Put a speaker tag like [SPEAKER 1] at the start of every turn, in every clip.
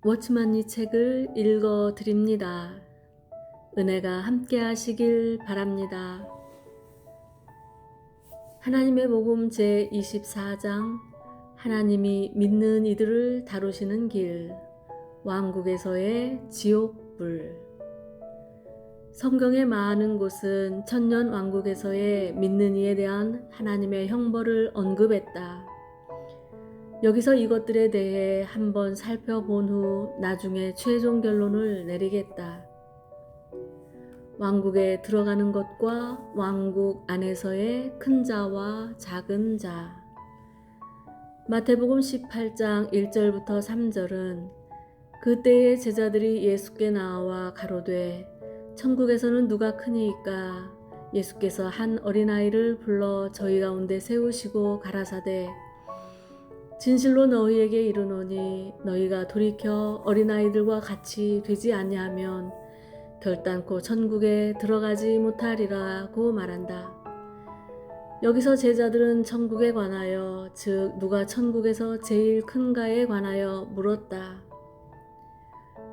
[SPEAKER 1] 워치만 이 책을 읽어 드립니다. 은혜가 함께 하시길 바랍니다. 하나님의 복음 제24장 하나님이 믿는 이들을 다루시는 길, 왕국에서의 지옥불. 성경의 많은 곳은 천년 왕국에서의 믿는 이에 대한 하나님의 형벌을 언급했다. 여기서 이것들에 대해 한번 살펴본 후 나중에 최종 결론을 내리겠다. 왕국에 들어가는 것과 왕국 안에서의 큰 자와 작은 자. 마태복음 18장 1절부터 3절은 그때의 제자들이 예수께 나와 가로되 천국에서는 누가 크니이까? 예수께서 한 어린아이를 불러 저희 가운데 세우시고 가라사대 진실로 너희에게 이르노니 너희가 돌이켜 어린아이들과 같이 되지 아니하면 결단코 천국에 들어가지 못하리라고 말한다. 여기서 제자들은 천국에 관하여, 즉 누가 천국에서 제일 큰가에 관하여 물었다.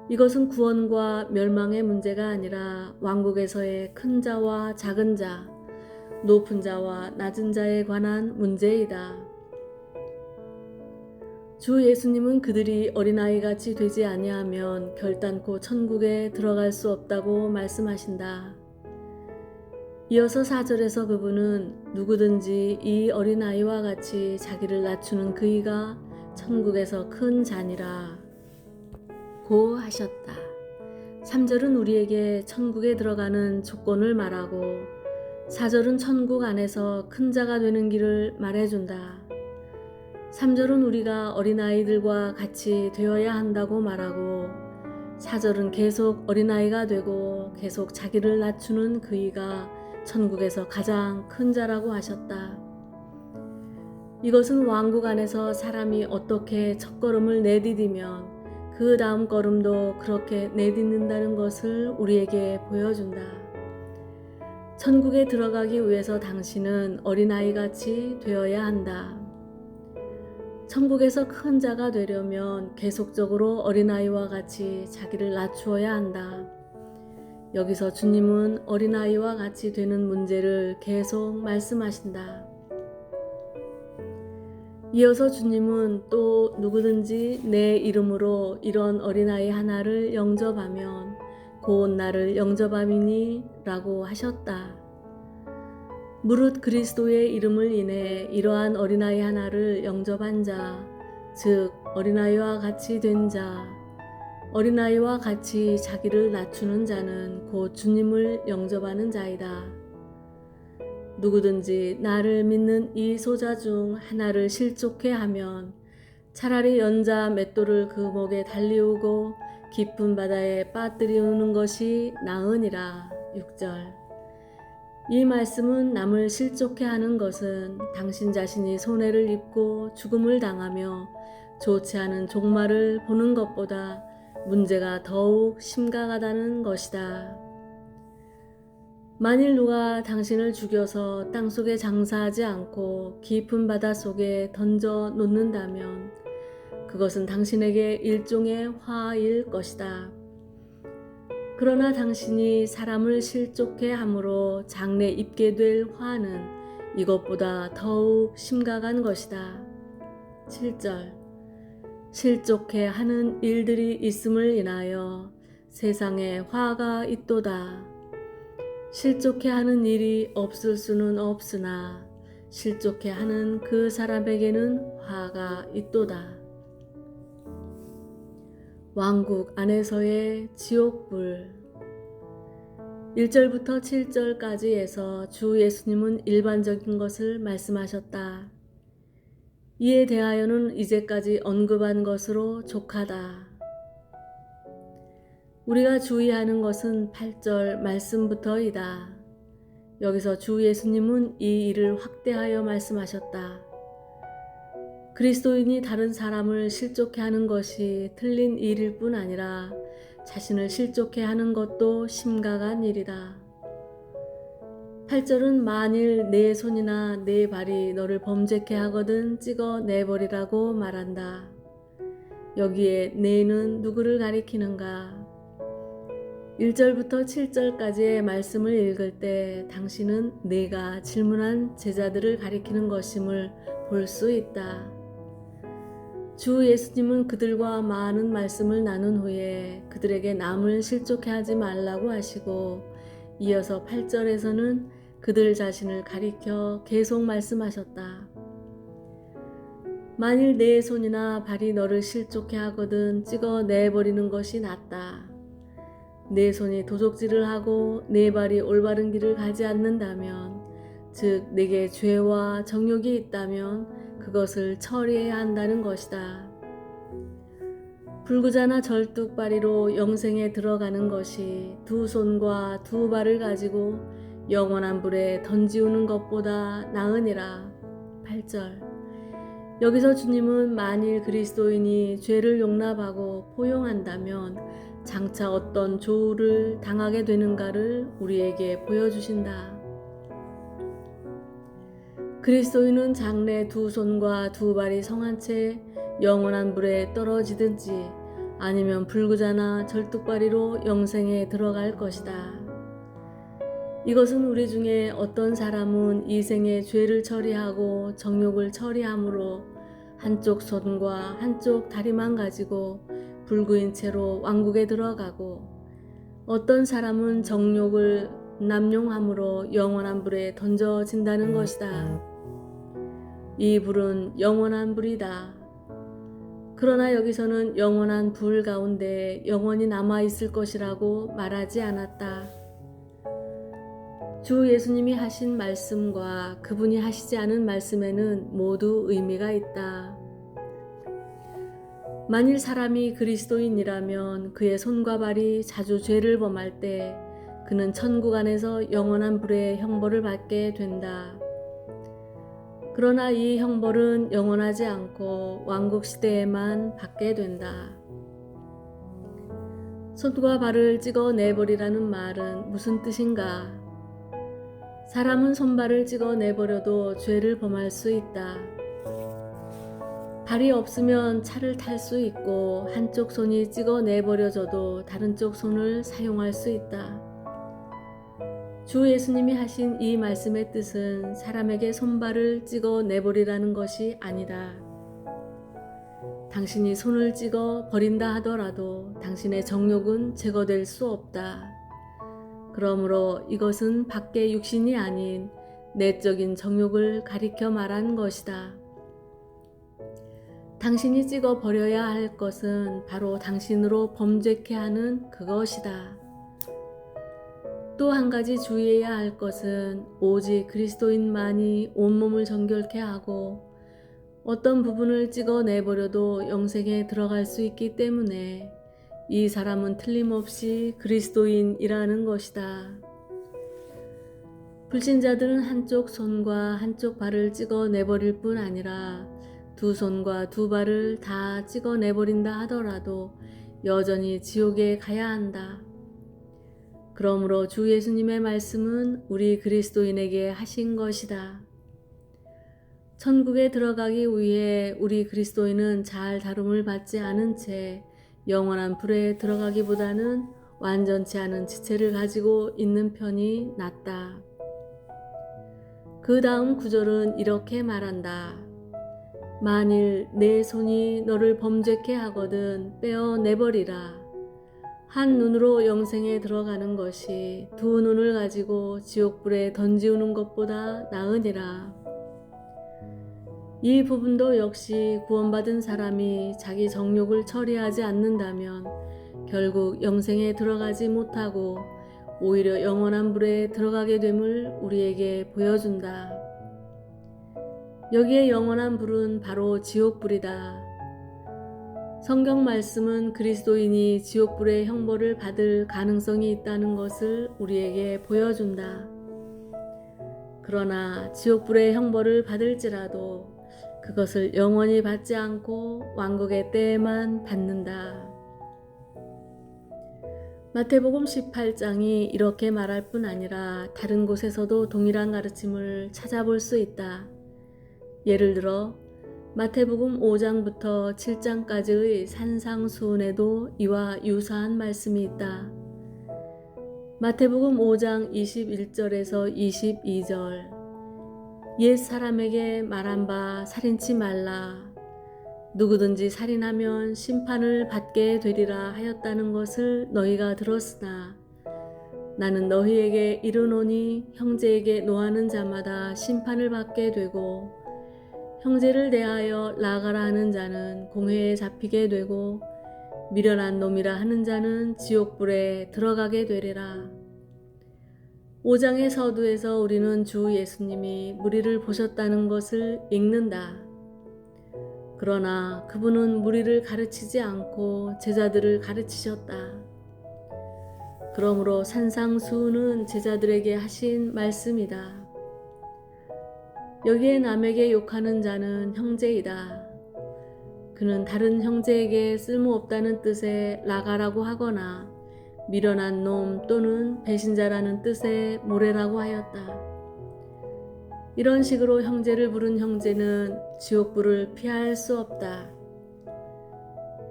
[SPEAKER 1] 이것은 구원과 멸망의 문제가 아니라 왕국에서의 큰 자와 작은 자, 높은 자와 낮은 자에 관한 문제이다. 주 예수님은 그들이 어린아이같이 되지 아니하면 결단코 천국에 들어갈 수 없다고 말씀하신다. 이어서 4절에서 그분은 누구든지 이 어린아이와 같이 자기를 낮추는 그이가 천국에서 큰 자니라 고 하셨다. 3절은 우리에게 천국에 들어가는 조건을 말하고 4절은 천국 안에서 큰 자가 되는 길을 말해준다. 3절은 우리가 어린아이들과 같이 되어야 한다고 말하고 4절은 계속 어린아이가 되고 계속 자기를 낮추는 그이가 천국에서 가장 큰 자라고 하셨다. 이것은 왕국 안에서 사람이 어떻게 첫걸음을 내디디면 그 다음 걸음도 그렇게 내딛는다는 것을 우리에게 보여준다. 천국에 들어가기 위해서 당신은 어린아이같이 되어야 한다. 천국에서 큰 자가 되려면 계속적으로 어린아이와 같이 자기를 낮추어야 한다. 여기서 주님은 어린아이와 같이 되는 문제를 계속 말씀하신다. 이어서 주님은 또 누구든지 내 이름으로 이런 어린아이 하나를 영접하면 곧 나를 영접함이니 라고 하셨다. 무릇 그리스도의 이름을 인해 이러한 어린아이 하나를 영접한 자, 즉 어린아이와 같이 된 자, 어린아이와 같이 자기를 낮추는 자는 곧 주님을 영접하는 자이다. 누구든지 나를 믿는 이 소자 중 하나를 실족해 하면 차라리 연자 맷돌을 그 목에 달리우고 깊은 바다에 빠뜨리우는 것이 나으니라. 6절. 이 말씀은 남을 실족해 하는 것은 당신 자신이 손해를 입고 죽음을 당하며 좋지 않은 종말을 보는 것보다 문제가 더욱 심각하다는 것이다. 만일 누가 당신을 죽여서 땅속에 장사하지 않고 깊은 바다 속에 던져 놓는다면 그것은 당신에게 일종의 화일 것이다. 그러나 당신이 사람을 실족해 함으로 장래 입게 될 화는 이것보다 더욱 심각한 것이다. 7절. 실족해 하는 일들이 있음을 인하여 세상에 화가 있도다. 실족해 하는 일이 없을 수는 없으나 실족해 하는 그 사람에게는 화가 있도다. 왕국 안에서의 지옥불. 1절부터 7절까지에서 주 예수님은 일반적인 것을 말씀하셨다. 이에 대하여는 이제까지 언급한 것으로 족하다. 우리가 주의하는 것은 8절 말씀부터이다. 여기서 주 예수님은 이 일을 확대하여 말씀하셨다. 그리스도인이 다른 사람을 실족해 하는 것이 틀린 일일 뿐 아니라 자신을 실족해 하는 것도 심각한 일이다. 8절은 만일 내 손이나 내 발이 너를 범죄케 하거든 찍어 내버리라고 말한다. 여기에 내는 누구를 가리키는가? 1절부터 7절까지의 말씀을 읽을 때 당신은 내가 질문한 제자들을 가리키는 것임을 볼 수 있다. 주 예수님은 그들과 많은 말씀을 나눈 후에 그들에게 남을 실족해 하지 말라고 하시고, 이어서 8절에서는 그들 자신을 가리켜 계속 말씀하셨다. 만일 내 손이나 발이 너를 실족해 하거든 찍어 내버리는 것이 낫다. 내 손이 도적질을 하고 내 발이 올바른 길을 가지 않는다면, 즉 내게 죄와 정욕이 있다면 그것을 처리해야 한다는 것이다. 불구자나 절뚝발이로 영생에 들어가는 것이 두 손과 두 발을 가지고 영원한 불에 던지우는 것보다 나으니라. 8절. 여기서 주님은 만일 그리스도인이 죄를 용납하고 포용한다면 장차 어떤 조우를 당하게 되는가를 우리에게 보여주신다. 그리스도인은 장래 두 손과 두 발이 성한 채 영원한 불에 떨어지든지 아니면 불구자나 절뚝발이로 영생에 들어갈 것이다. 이것은 우리 중에 어떤 사람은 이 생에 죄를 처리하고 정욕을 처리함으로 한쪽 손과 한쪽 다리만 가지고 불구인 채로 왕국에 들어가고, 어떤 사람은 정욕을 남용함으로 영원한 불에 던져진다는 것이다. 이 불은 영원한 불이다. 그러나 여기서는 영원한 불 가운데 영원히 남아있을 것이라고 말하지 않았다. 주 예수님이 하신 말씀과 그분이 하시지 않은 말씀에는 모두 의미가 있다. 만일 사람이 그리스도인이라면 그의 손과 발이 자주 죄를 범할 때 그는 천국 안에서 영원한 불의 형벌을 받게 된다. 그러나 이 형벌은 영원하지 않고 왕국 시대에만 받게 된다. 손과 발을 찍어 내버리라는 말은 무슨 뜻인가? 사람은 손발을 찍어 내버려도 죄를 범할 수 있다. 발이 없으면 차를 탈 수 있고 한쪽 손이 찍어 내버려져도 다른 쪽 손을 사용할 수 있다. 주 예수님이 하신 이 말씀의 뜻은 사람에게 손발을 찍어 내버리라는 것이 아니다. 당신이 손을 찍어 버린다 하더라도 당신의 정욕은 제거될 수 없다. 그러므로 이것은 밖의 육신이 아닌 내적인 정욕을 가리켜 말한 것이다. 당신이 찍어 버려야 할 것은 바로 당신으로 범죄케 하는 그것이다. 또 한 가지 주의해야 할 것은 오직 그리스도인만이 온몸을 정결케 하고 어떤 부분을 찍어 내버려도 영생에 들어갈 수 있기 때문에 이 사람은 틀림없이 그리스도인이라는 것이다. 불신자들은 한쪽 손과 한쪽 발을 찍어 내버릴 뿐 아니라 두 손과 두 발을 다 찍어 내버린다 하더라도 여전히 지옥에 가야 한다. 그러므로 주 예수님의 말씀은 우리 그리스도인에게 하신 것이다. 천국에 들어가기 위해 우리 그리스도인은 잘 다룸을 받지 않은 채 영원한 불에 들어가기보다는 완전치 않은 지체를 가지고 있는 편이 낫다. 그 다음 구절은 이렇게 말한다. 만일 내 손이 너를 범죄케 하거든 빼어 내버리라. 한 눈으로 영생에 들어가는 것이 두 눈을 가지고 지옥불에 던지우는 것보다 나으니라. 이 부분도 역시 구원받은 사람이 자기 정욕을 처리하지 않는다면 결국 영생에 들어가지 못하고 오히려 영원한 불에 들어가게 됨을 우리에게 보여준다. 여기에 영원한 불은 바로 지옥불이다. 성경 말씀은 그리스도인이 지옥불의 형벌을 받을 가능성이 있다는 것을 우리에게 보여준다. 그러나 지옥불의 형벌을 받을지라도 그것을 영원히 받지 않고 왕국의 때에만 받는다. 마태복음 18장이 이렇게 말할 뿐 아니라 다른 곳에서도 동일한 가르침을 찾아볼 수 있다. 예를 들어 마태복음 5장부터 7장까지의 산상수훈에도 이와 유사한 말씀이 있다. 마태복음 5장 21절에서 22절 옛 사람에게 말한 바 살인치 말라. 누구든지 살인하면 심판을 받게 되리라 하였다는 것을 너희가 들었으나 나는 너희에게 이르노니 형제에게 노하는 자마다 심판을 받게 되고 형제를 대하여 나가라 하는 자는 공회에 잡히게 되고 미련한 놈이라 하는 자는 지옥불에 들어가게 되리라. 5장의 서두에서 우리는 주 예수님이 무리를 보셨다는 것을 읽는다. 그러나 그분은 무리를 가르치지 않고 제자들을 가르치셨다. 그러므로 산상수훈은 제자들에게 하신 말씀이다. 여기에 남에게 욕하는 자는 형제이다. 그는 다른 형제에게 쓸모없다는 뜻의 나가라고 하거나 미련한 놈 또는 배신자라는 뜻의 모래라고 하였다. 이런 식으로 형제를 부른 형제는 지옥불을 피할 수 없다.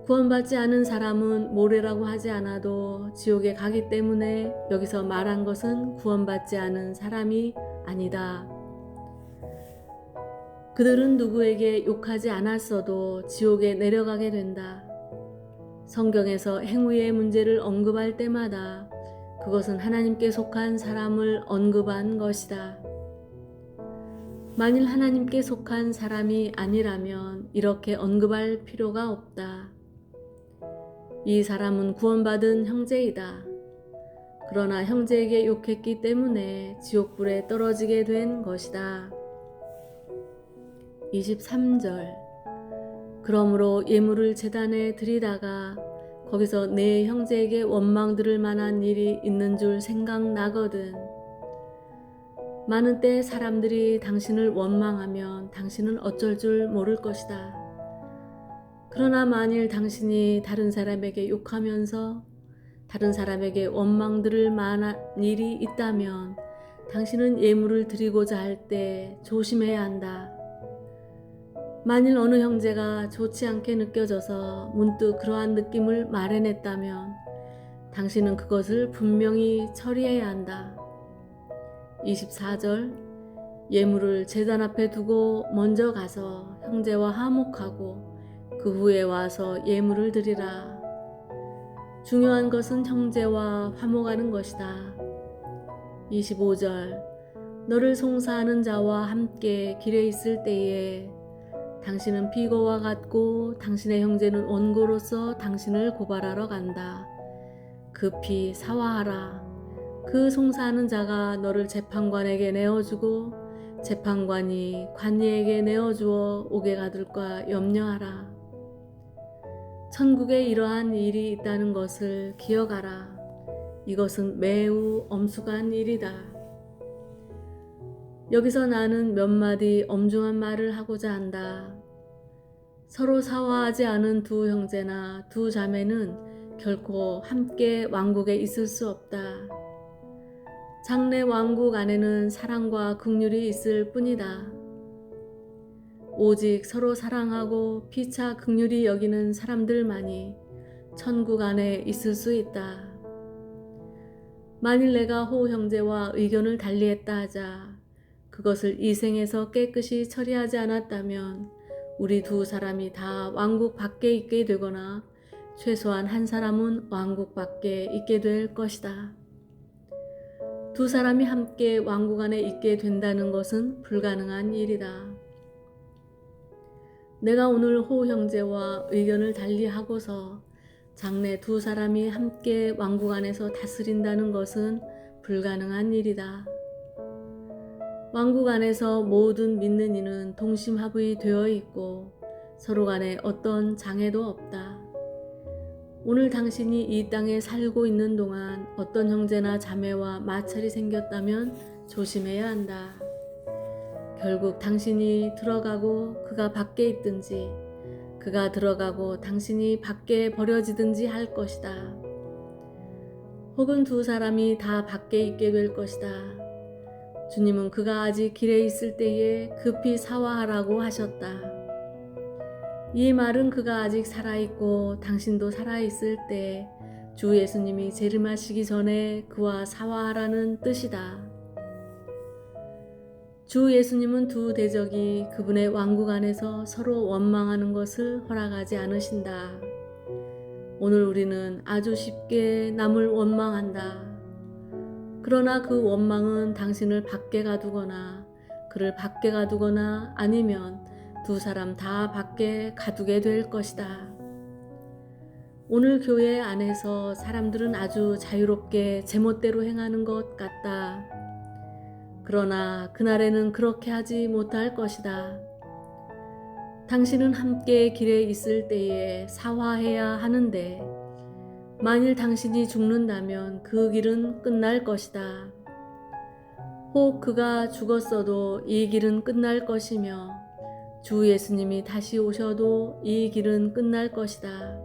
[SPEAKER 1] 구원받지 않은 사람은 모래라고 하지 않아도 지옥에 가기 때문에 여기서 말한 것은 구원받지 않은 사람이 아니다. 그들은 누구에게 욕하지 않았어도 지옥에 내려가게 된다. 성경에서 행위의 문제를 언급할 때마다 그것은 하나님께 속한 사람을 언급한 것이다. 만일 하나님께 속한 사람이 아니라면 이렇게 언급할 필요가 없다. 이 사람은 구원받은 형제이다. 그러나 형제에게 욕했기 때문에 지옥불에 떨어지게 된 것이다. 23절 그러므로 예물을 제단에 드리다가 거기서 내 형제에게 원망 들을 만한 일이 있는 줄 생각나거든. 많은 때 사람들이 당신을 원망하면 당신은 어쩔 줄 모를 것이다. 그러나 만일 당신이 다른 사람에게 욕하면서 다른 사람에게 원망 들을 만한 일이 있다면 당신은 예물을 드리고자 할 때 조심해야 한다. 만일 어느 형제가 좋지 않게 느껴져서 문득 그러한 느낌을 말해냈다면 당신은 그것을 분명히 처리해야 한다. 24절 예물을 제단 앞에 두고 먼저 가서 형제와 화목하고 그 후에 와서 예물을 드리라. 중요한 것은 형제와 화목하는 것이다. 25절 너를 송사하는 자와 함께 길에 있을 때에 당신은 비거와 같고 당신의 형제는 원고로서 당신을 고발하러 간다. 급히 사화하라. 그 송사하는 자가 너를 재판관에게 내어주고 재판관이 관리에게 내어주어 옥에 가둘까 염려하라. 천국에 이러한 일이 있다는 것을 기억하라. 이것은 매우 엄숙한 일이다. 여기서 나는 몇 마디 엄중한 말을 하고자 한다. 서로 사화하지 않은 두 형제나 두 자매는 결코 함께 왕국에 있을 수 없다. 장래 왕국 안에는 사랑과 긍휼이 있을 뿐이다. 오직 서로 사랑하고 피차 긍휼히 여기는 사람들만이 천국 안에 있을 수 있다. 만일 내가 호 형제와 의견을 달리했다 하자 그것을 이 생에서 깨끗이 처리하지 않았다면 우리 두 사람이 다 왕국 밖에 있게 되거나 최소한 한 사람은 왕국 밖에 있게 될 것이다. 두 사람이 함께 왕국 안에 있게 된다는 것은 불가능한 일이다. 내가 오늘 호 형제와 의견을 달리하고서 장래 두 사람이 함께 왕국 안에서 다스린다는 것은 불가능한 일이다. 왕국 안에서 모든 믿는 이는 동심합의 되어 있고 서로 간에 어떤 장애도 없다. 오늘 당신이 이 땅에 살고 있는 동안 어떤 형제나 자매와 마찰이 생겼다면 조심해야 한다. 결국 당신이 들어가고 그가 밖에 있든지 그가 들어가고 당신이 밖에 버려지든지 할 것이다. 혹은 두 사람이 다 밖에 있게 될 것이다. 주님은 그가 아직 길에 있을 때에 급히 사화하라고 하셨다. 이 말은 그가 아직 살아있고 당신도 살아있을 때 주 예수님이 재림하시기 전에 그와 사화하라는 뜻이다. 주 예수님은 두 대적이 그분의 왕국 안에서 서로 원망하는 것을 허락하지 않으신다. 오늘 우리는 아주 쉽게 남을 원망한다. 그러나 그 원망은 당신을 밖에 가두거나 그를 밖에 가두거나 아니면 두 사람 다 밖에 가두게 될 것이다. 오늘 교회 안에서 사람들은 아주 자유롭게 제멋대로 행하는 것 같다. 그러나 그날에는 그렇게 하지 못할 것이다. 당신은 함께 길에 있을 때에 사화해야 하는데 만일 당신이 죽는다면 그 길은 끝날 것이다. 혹 그가 죽었어도 이 길은 끝날 것이며 주 예수님이 다시 오셔도 이 길은 끝날 것이다.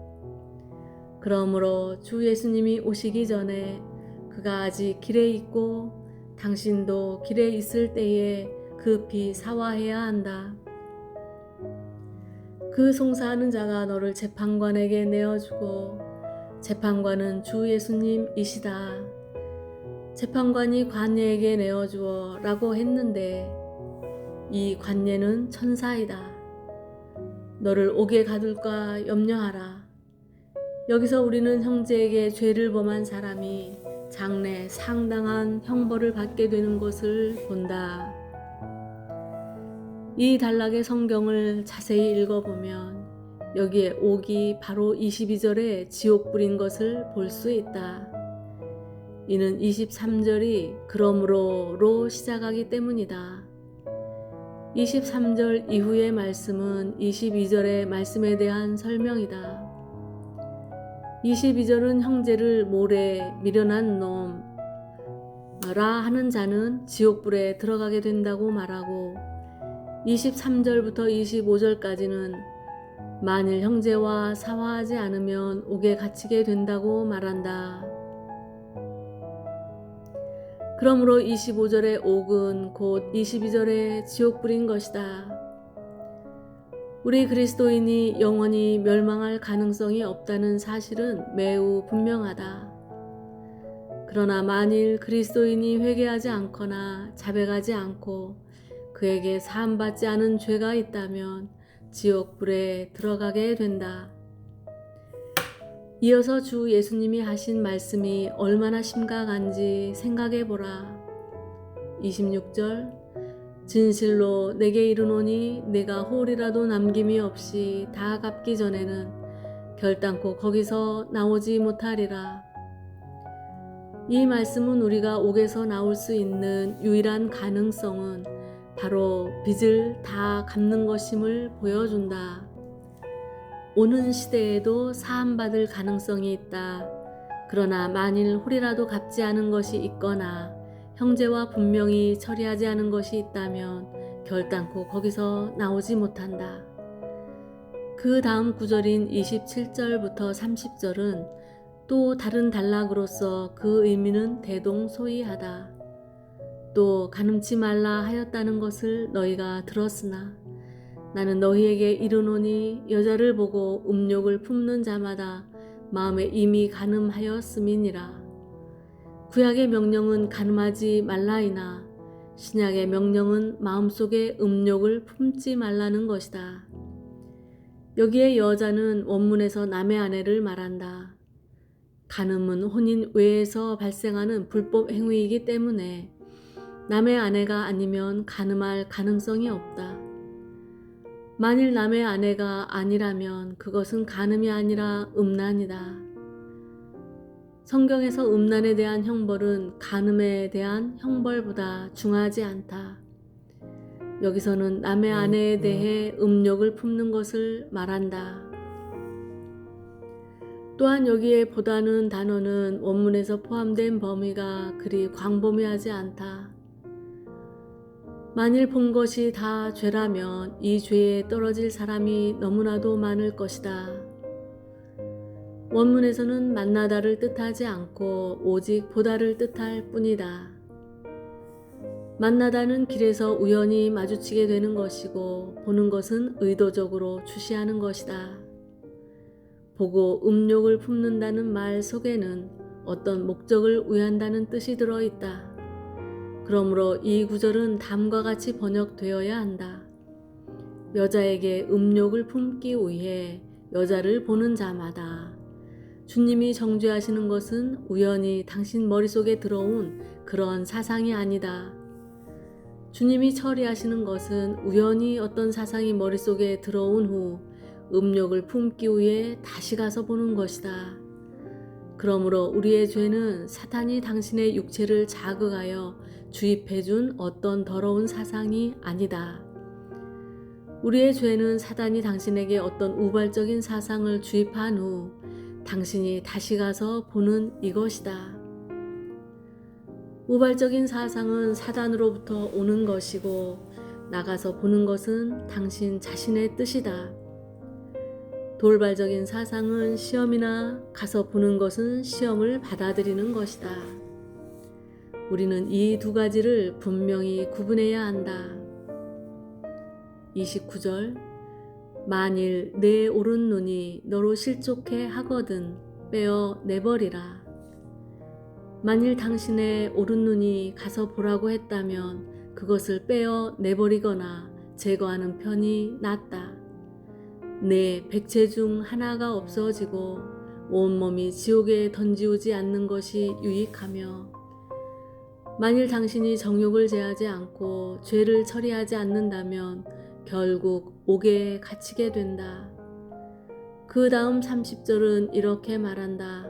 [SPEAKER 1] 그러므로 주 예수님이 오시기 전에 그가 아직 길에 있고 당신도 길에 있을 때에 급히 사화해야 한다. 그 송사하는 자가 너를 재판관에게 내어주고 재판관은 주 예수님이시다. 재판관이 관예에게 내어주어 라고 했는데 이 관예는 천사이다. 너를 옥에 가둘까 염려하라. 여기서 우리는 형제에게 죄를 범한 사람이 장래 상당한 형벌을 받게 되는 것을 본다. 이 단락의 성경을 자세히 읽어보면 여기에 옥이 바로 22절에 지옥불인 것을 볼 수 있다. 이는 23절이 그러므로로 시작하기 때문이다. 23절 이후의 말씀은 22절의 말씀에 대한 설명이다. 22절은 형제를 모래 미련한 놈라 하는 자는 지옥불에 들어가게 된다고 말하고 23절부터 25절까지는 만일 형제와 사화하지 않으면 옥에 갇히게 된다고 말한다. 그러므로 25절의 옥은 곧 22절의 지옥불인 것이다. 우리 그리스도인이 영원히 멸망할 가능성이 없다는 사실은 매우 분명하다. 그러나 만일 그리스도인이 회개하지 않거나 자백하지 않고 그에게 사함받지 않은 죄가 있다면 지옥불에 들어가게 된다. 이어서 주 예수님이 하신 말씀이 얼마나 심각한지 생각해보라. 26절 진실로 내게 이르노니 내가 홀이라도 남김이 없이 다 갚기 전에는 결단코 거기서 나오지 못하리라. 이 말씀은 우리가 옥에서 나올 수 있는 유일한 가능성은 바로 빚을 다 갚는 것임을 보여준다. 오는 시대에도 사함받을 가능성이 있다. 그러나 만일 홀이라도 갚지 않은 것이 있거나 형제와 분명히 처리하지 않은 것이 있다면 결단코 거기서 나오지 못한다. 그 다음 구절인 27절부터 30절은 또 다른 단락으로서 그 의미는 대동소이하다. 또 간음치 말라 하였다는 것을 너희가 들었으나 나는 너희에게 이르노니 여자를 보고 음욕을 품는 자마다 마음에 이미 간음하였음이니라. 구약의 명령은 간음하지 말라이나 신약의 명령은 마음속에 음욕을 품지 말라는 것이다. 여기에 여자는 원문에서 남의 아내를 말한다. 간음은 혼인 외에서 발생하는 불법 행위이기 때문에 남의 아내가 아니면 간음할 가능성이 없다. 만일 남의 아내가 아니라면 그것은 간음이 아니라 음란이다. 성경에서 음란에 대한 형벌은 간음에 대한 형벌보다 중하지 않다. 여기서는 남의 아내에 대해 음욕을 품는 것을 말한다. 또한 여기에 보다는 단어는 원문에서 포함된 범위가 그리 광범위하지 않다. 만일 본 것이 다 죄라면 이 죄에 떨어질 사람이 너무나도 많을 것이다. 원문에서는 만나다를 뜻하지 않고 오직 보다를 뜻할 뿐이다. 만나다는 길에서 우연히 마주치게 되는 것이고 보는 것은 의도적으로 주시하는 것이다. 보고 음욕을 품는다는 말 속에는 어떤 목적을 위한다는 뜻이 들어있다. 그러므로 이 구절은 다음과 같이 번역되어야 한다. 여자에게 음욕을 품기 위해 여자를 보는 자마다. 주님이 정죄하시는 것은 우연히 당신 머릿속에 들어온 그런 사상이 아니다. 주님이 처리하시는 것은 우연히 어떤 사상이 머릿속에 들어온 후 음욕을 품기 위해 다시 가서 보는 것이다. 그러므로 우리의 죄는 사탄이 당신의 육체를 자극하여 주입해준 어떤 더러운 사상이 아니다. 우리의 죄는 사탄이 당신에게 어떤 우발적인 사상을 주입한 후 당신이 다시 가서 보는 이것이다. 우발적인 사상은 사단으로부터 오는 것이고 나가서 보는 것은 당신 자신의 뜻이다. 돌발적인 사상은 시험이나 가서 보는 것은 시험을 받아들이는 것이다. 우리는 이 두 가지를 분명히 구분해야 한다. 29절 만일 내 오른 눈이 너로 실족해 하거든 빼어 내버리라. 만일 당신의 오른 눈이 가서 보라고 했다면 그것을 빼어 내버리거나 제거하는 편이 낫다. 내 백체 중 하나가 없어지고 온몸이 지옥에 던지우지 않는 것이 유익하며 만일 당신이 정욕을 제하지 않고 죄를 처리하지 않는다면 결국 옥에 갇히게 된다. 그 다음 30절은 이렇게 말한다.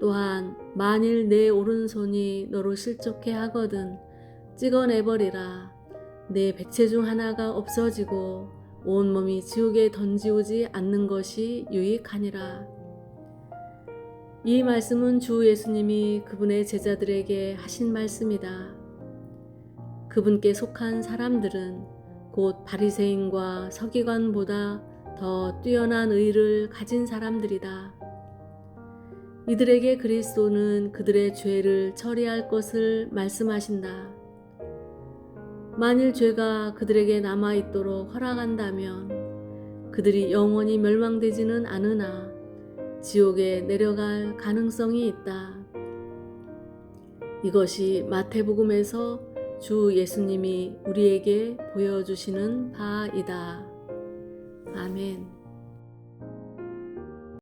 [SPEAKER 1] 또한 만일 내 오른손이 너로 실족해 하거든 찍어내버리라. 내 백체 중 하나가 없어지고 온몸이 지옥에 던지우지 않는 것이 유익하니라. 이 말씀은 주 예수님이 그분의 제자들에게 하신 말씀이다. 그분께 속한 사람들은 곧 바리새인과 서기관보다 더 뛰어난 의를 가진 사람들이다. 이들에게 그리스도는 그들의 죄를 처리할 것을 말씀하신다. 만일 죄가 그들에게 남아있도록 허락한다면 그들이 영원히 멸망되지는 않으나 지옥에 내려갈 가능성이 있다. 이것이 마태복음에서 주 예수님이 우리에게 보여주시는 바이다. 아멘.